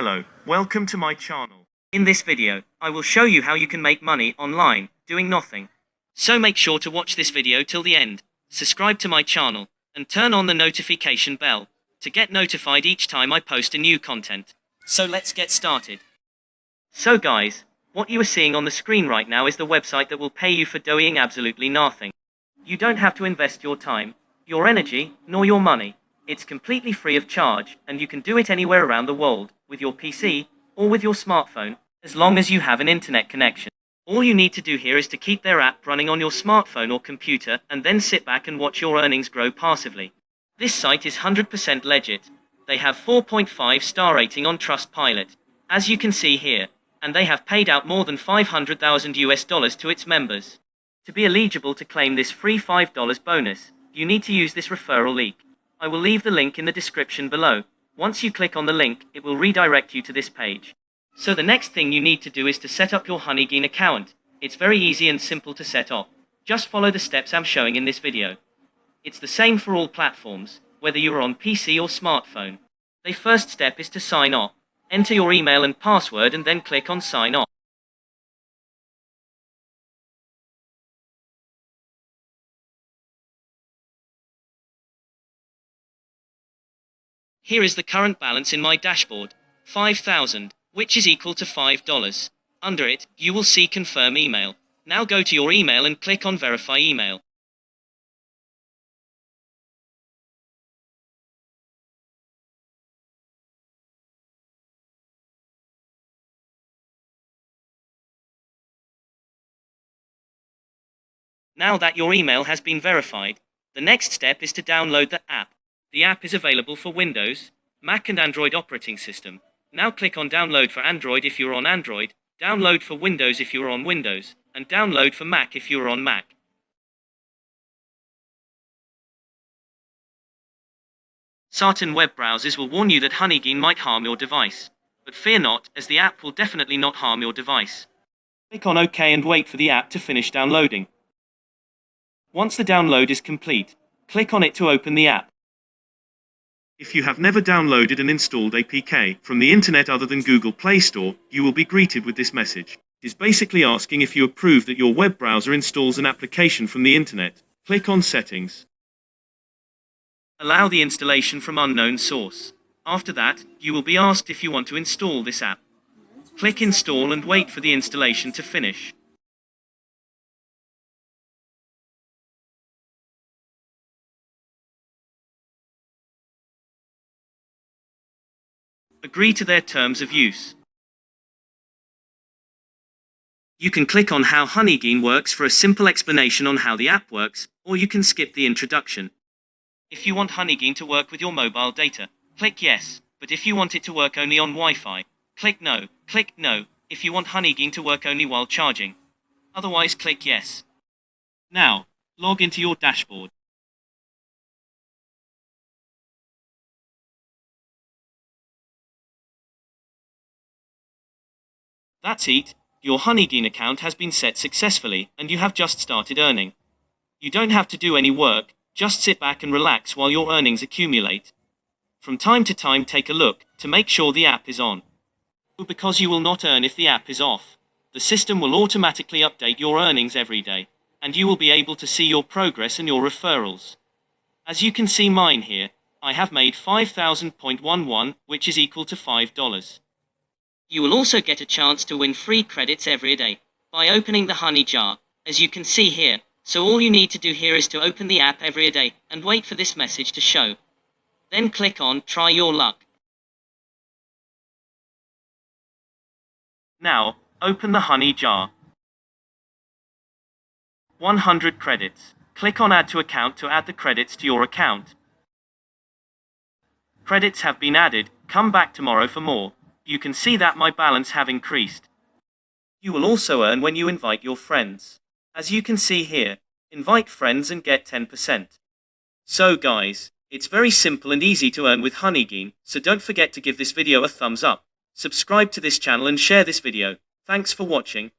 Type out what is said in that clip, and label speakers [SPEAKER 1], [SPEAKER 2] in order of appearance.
[SPEAKER 1] Hello, welcome to my channel. In this video, I will show you how you can make money online, doing nothing. So make sure to watch this video till the end, subscribe to my channel, and turn on the notification bell, to get notified each time I post a new content. So let's get started. So guys, what you are seeing on the screen right now is the website that will pay you for doing absolutely nothing. You don't have to invest your time, your energy, nor your money. It's completely free of charge, and you can do it anywhere around the world, with your PC, or with your smartphone, as long as you have an internet connection. All you need to do here is to keep their app running on your smartphone or computer, and then sit back and watch your earnings grow passively. This site is 100% legit. They have 4.5 star rating on Trustpilot, as you can see here, and they have paid out more than $500,000 to its members. To be eligible to claim this free $5 bonus, you need to use this referral link. I will leave the link in the description below. Once you click on the link, it will redirect you to this page. So the next thing you need to do is to set up your honeygain account. It's very easy and simple to set up. Just follow the steps I'm showing in this video. It's the same for all platforms, whether you are on PC or smartphone. The first step is to sign up. Enter your email and password and then click on sign up. Here is the current balance in my dashboard, 5,000, which is equal to $5. Under it, you will see confirm email. Now go to your email and click on verify email. Now that your email has been verified, the next step is to download the app. The app is available for Windows, Mac and Android operating system. Now click on download for Android if you are on Android, download for Windows if you are on Windows, and download for Mac if you are on Mac. Certain web browsers will warn you that honeygain might harm your device. But fear not, as the app will definitely not harm your device. Click on OK and wait for the app to finish downloading. Once the download is complete, click on it to open the app. If you have never downloaded and installed APK from the internet other than Google Play Store, you will be greeted with this message. It is basically asking if you approve that your web browser installs an application from the internet. Click on Settings. Allow the installation from unknown source. After that, you will be asked if you want to install this app. Click Install and wait for the installation to finish. Agree to their terms of use. You can click on how honeygain works for a simple explanation on how the app works, or you can skip the introduction. If you want honeygain to work with your mobile data, click yes, but if you want it to work only on Wi-Fi, click no. Click no if you want honeygain to work only while charging. Otherwise click yes. Now, log into your dashboard. That's it, your honeygain account has been set successfully, and you have just started earning. You don't have to do any work, just sit back and relax while your earnings accumulate. From time to time take a look, to make sure the app is on. Because you will not earn if the app is off. The system will automatically update your earnings every day, and you will be able to see your progress and your referrals. As you can see mine here, I have made 5,000.11, which is equal to $5. You will also get a chance to win free credits every day by opening the honey jar, as you can see here. So all you need to do here is to open the app every day and wait for this message to show. Then click on Try Your Luck. Now, open the honey jar. 100 credits. Click on Add to Account to add the credits to your account. Credits have been added. Come back tomorrow for more. You can see that my balance have increased. You will also earn when you invite your friends. As you can see here, invite friends and get 10%. So guys, it's very simple and easy to earn with honeygain, so don't forget to give this video a thumbs up, subscribe to this channel and share this video. Thanks for watching.